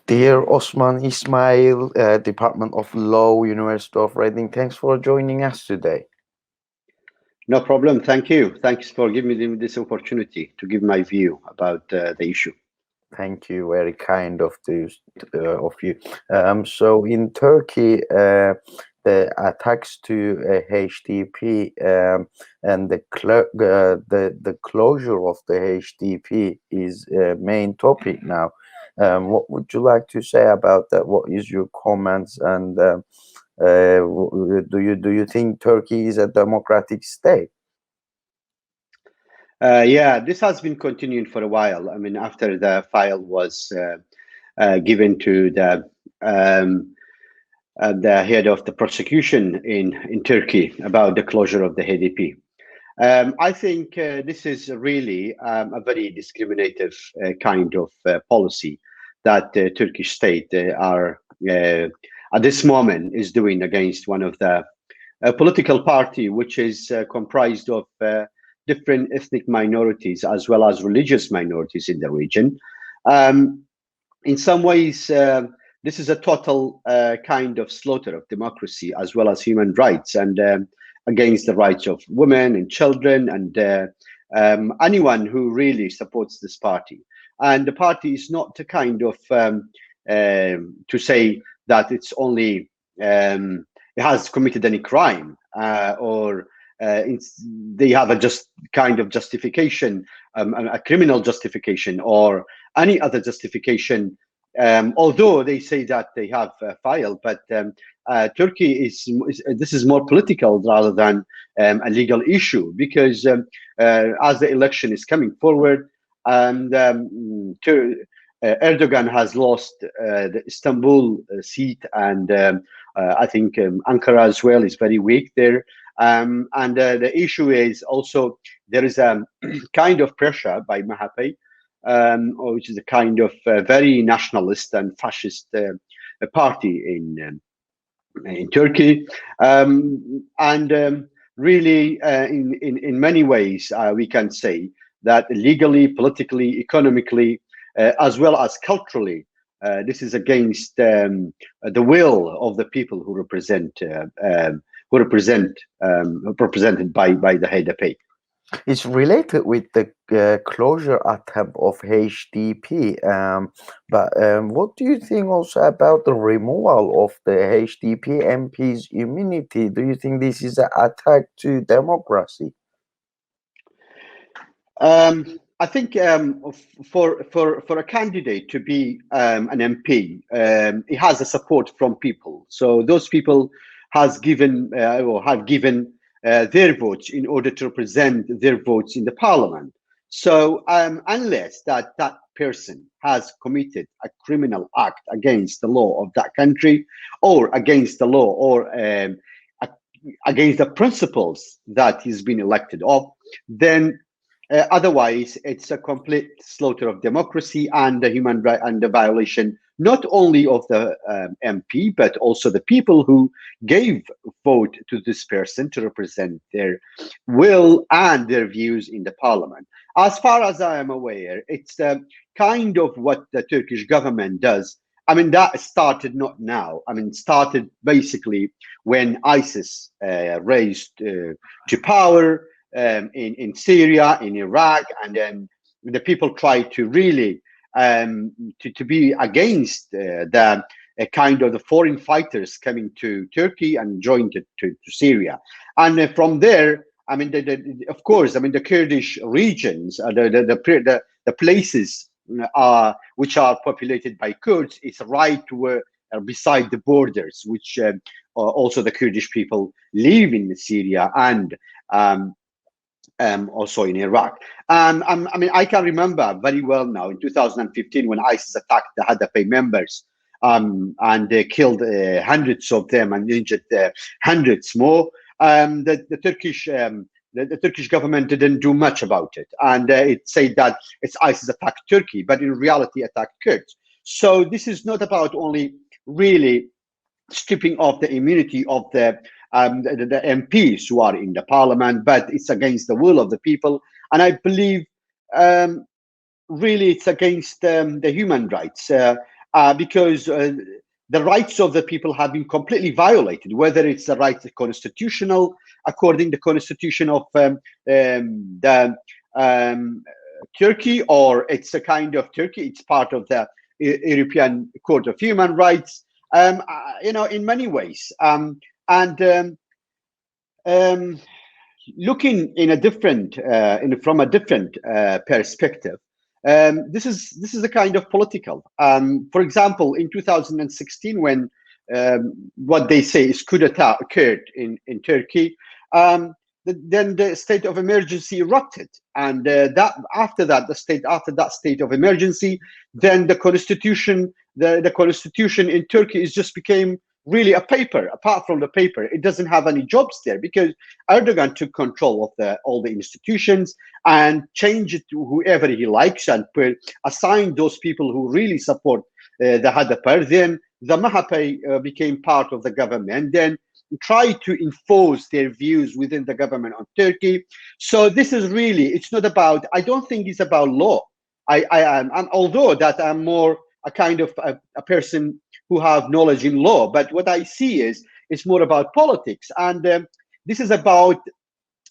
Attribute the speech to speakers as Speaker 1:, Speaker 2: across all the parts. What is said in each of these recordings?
Speaker 1: Dear Osman Ismail, Department of Law, University of Reading, thanks for joining us today.
Speaker 2: No problem. Thank you. Thanks for giving me this opportunity to give my view about the issue.
Speaker 1: Thank you, very kind of you. So in Turkey, the attacks to HDP and the closure of the HDP is main topic now. What would you like to say about that? What is your comments? And do you think Turkey is a democratic state?
Speaker 2: Yeah, this has been continuing for a while. I mean, after the file was given to the head of the prosecution in Turkey about the closure of the HDP. I think this is really a very discriminative kind of policy that the Turkish state are at this moment is doing against one of the political party which is comprised of different ethnic minorities as well as religious minorities in the region. In some ways, this is a total kind of slaughter of democracy as well as human rights and against the rights of women and children and anyone who really supports this party. And the party is not the kind of to say that it's only it has committed any crime or they have a just kind of justification, a criminal justification or any other justification. Although they say that they have filed, but Turkey this is more political rather than a legal issue because as the election is coming forward and Erdogan has lost the Istanbul seat and I think Ankara as well is very weak there. And the issue is also there is a kind of pressure by MHP, which is a kind of very nationalist and fascist party in Turkey, and really in many ways we can say that legally, politically, economically, as well as culturally, this is against the will of the people who represented by the HDP.
Speaker 1: It's related with the closure attempt of HDP, but what do you think also about the removal of the HDP MP's immunity? Do you think this is an attack to democracy?
Speaker 2: I think for a candidate to be an MP, it has a support from people. So those people has given or have given their votes in order to represent their votes in the parliament. So unless that person has committed a criminal act against the law of that country or against the law or against the principles that he's been elected of, then otherwise it's a complete slaughter of democracy and the human right and the violation not only of the MP but also the people who gave vote to this person to represent their will and their views in the parliament. As far as I am aware, it's kind of what the Turkish government does. I mean, that started not now. I mean, started basically when ISIS raised to power in Syria, in Iraq, and then the people tried to really to be against the kind of the foreign fighters coming to Turkey and joined to Syria. And from there, I mean, of course, I mean, the Kurdish regions, the places which are populated by Kurds, is right where beside the borders, which also the Kurdish people live in Syria and also in Iraq. I mean, I can remember very well now in 2015 when ISIS attacked the HDP members and they killed hundreds of them and injured hundreds more. The Turkish government didn't do much about it, and it said that it's ISIS attacked Turkey, but in reality attacked Kurds. So this is not about only really stripping off the immunity of the MPs who are in the parliament, but it's against the will of the people. And I believe really it's against the human rights. because the rights of the people have been completely violated, whether it's the right constitutional, according to the constitution of Turkey, or it's a kind of Turkey, it's part of the European Court of Human Rights, in many ways. Looking in a different, from a different perspective, this is a kind of political. For example, in 2016, when what they say is coup d'etat occurred in Turkey, then the state of emergency erupted, and after that state of emergency, then the constitution in Turkey is just became really a paper. Apart from the paper, it doesn't have any jobs there, because Erdogan took control of all the institutions and changed it to whoever he likes, and assign those people who really support the HDP. Then the MHP became part of the government, then try to enforce their views within the government on Turkey. So this is really, it's not about, I don't think it's about law. Although that I'm more a kind of a person who have knowledge in law, but what I see is it's more about politics. And this is about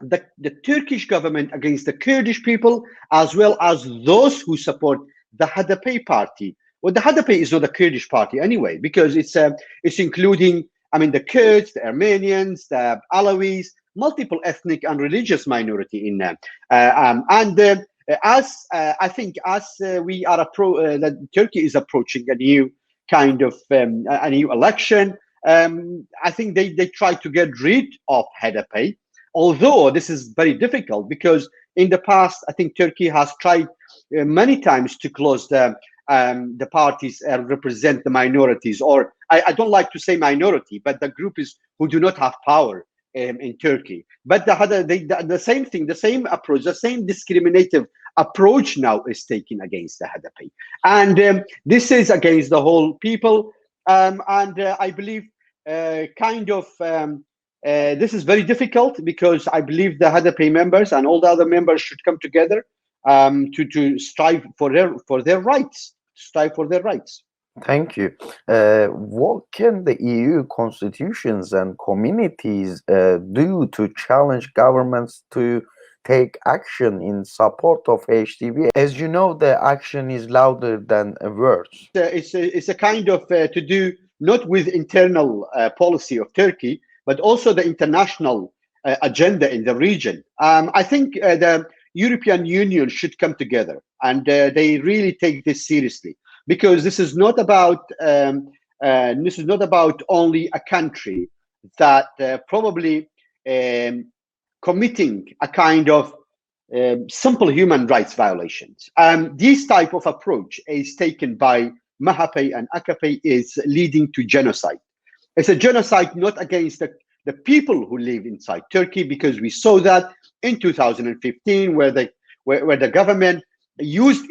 Speaker 2: the Turkish government against the Kurdish people, as well as those who support the HDP party. Well, the HDP is not a Kurdish party anyway, because it's including, I mean, the Kurds, the Armenians, the Alawis, multiple ethnic and religious minority in them. As I think, as we are that Turkey is approaching a new kind of a new election, I think they try to get rid of HDP, although this is very difficult, because in the past, I think Turkey has tried many times to close the parties represent the minorities, or I don't like to say minority, but the group is who do not have power in Turkey. But the same thing, the same approach, the same discriminative approach now is taken against the HDP, and this is against the whole people. I believe this is very difficult, because I believe the HDP members and all the other members should come together to strive for their rights. Strive for their rights.
Speaker 1: Thank you. What can the EU constitutions and communities do to challenge governments to take action in support of HDP? As you know, the action is louder than words.
Speaker 2: It's a kind of to do not with internal policy of Turkey, but also the international agenda in the region. I think the European Union should come together, and they really take this seriously, because this is not about only a country that probably committing a kind of simple human rights violations. This type of approach is taken by MHP and AKP is leading to genocide. It's a genocide not against the people who live inside Turkey, because we saw that in 2015, where the government used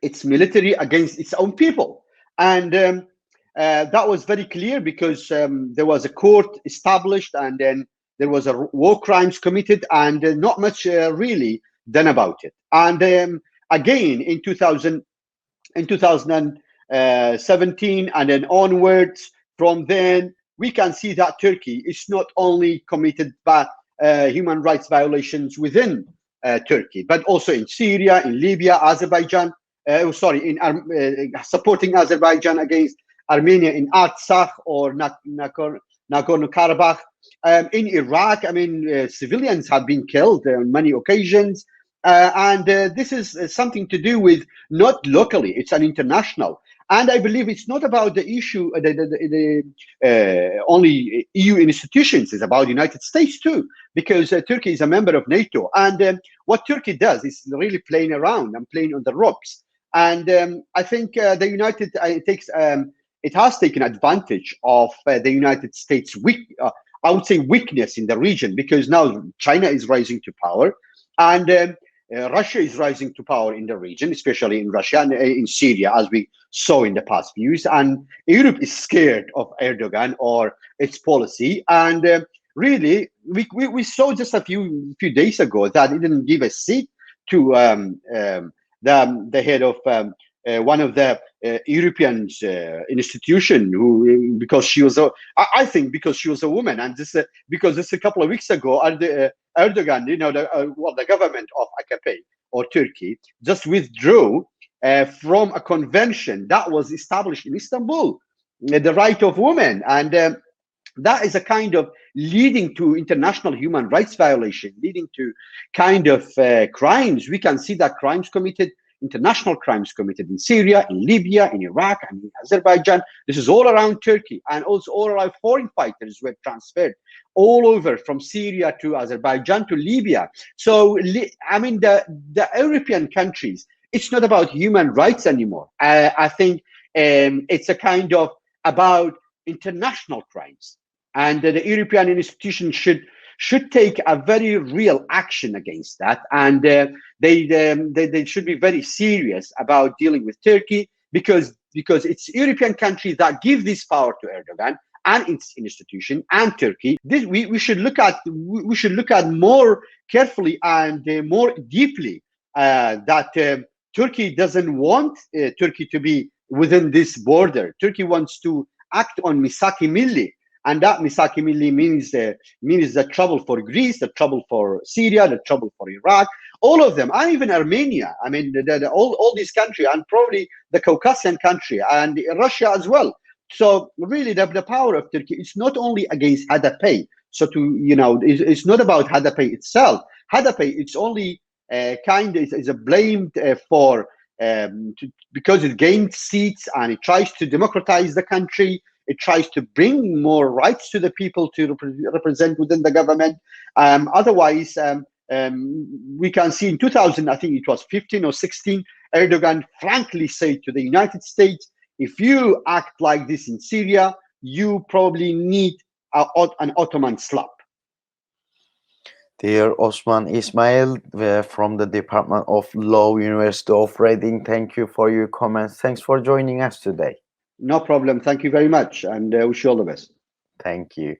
Speaker 2: its military against its own people, and that was very clear, because there was a court established, and then there was a war crimes committed, and not much really done about it. And again in 2017 and then onwards, from then we can see that Turkey is not only committed by human rights violations within Turkey, but also in Syria, in Libya, Azerbaijan, supporting Azerbaijan against Armenia in Artsakh or Nagorno-Karabakh. In Iraq, I mean, civilians have been killed on many occasions. And this is something to do with not locally, it's an international. And I believe it's not about the issue, only EU institutions, it's about the United States too, because Turkey is a member of NATO. And what Turkey does is really playing around and playing on the ropes. And I think the United it has taken advantage of the United States' I would say weakness in the region, because now China is rising to power, and Russia is rising to power in the region, especially in Russia and in Syria, as we saw in the past few years. And Europe is scared of Erdogan or its policy. And really, we saw just a few days ago that he didn't give a seat to the head of one of the European institution who, because she was I think because she was a woman, and this because this a couple of weeks ago, Erdogan, the government of AKP or Turkey just withdrew from a convention that was established in Istanbul, the right of women, and that is a kind of leading to international human rights violation, leading to kind of crimes. We can see that crimes committed, international crimes committed in Syria, in Libya, in Iraq, and in Azerbaijan. This is all around Turkey, and also all around foreign fighters were transferred all over from Syria to Azerbaijan to Libya. So, I mean, the European countries, it's not about human rights anymore. I think it's a kind of about international crimes. And the European institutions should take a very real action against that, and they should be very serious about dealing with Turkey, because it's European countries that give this power to Erdogan and its institution and Turkey. We should look at more carefully and more deeply that Turkey doesn't want Turkey to be within this border. Turkey wants to act on Misaki Milli. And that Misaki Milli means the trouble for Greece, the trouble for Syria, the trouble for Iraq, all of them, and even Armenia. I mean, all these countries, and probably the Caucasian country, and Russia as well. So really, the power of Turkey is not only against HDP. So it's not about HDP itself. HDP, it's only is blamed for because it gained seats and it tries to democratize the country. It tries to bring more rights to the people to represent within the government. Otherwise, we can see in 2000, I think it was 15 or 16, Erdogan frankly said to the United States, if you act like this in Syria, you probably need an Ottoman slap.
Speaker 1: Dear Osman Ismail from the Department of Law, University of Reading, thank you for your comments. Thanks for joining us today.
Speaker 2: No problem. Thank you very much, and wish you all the best.
Speaker 1: Thank you.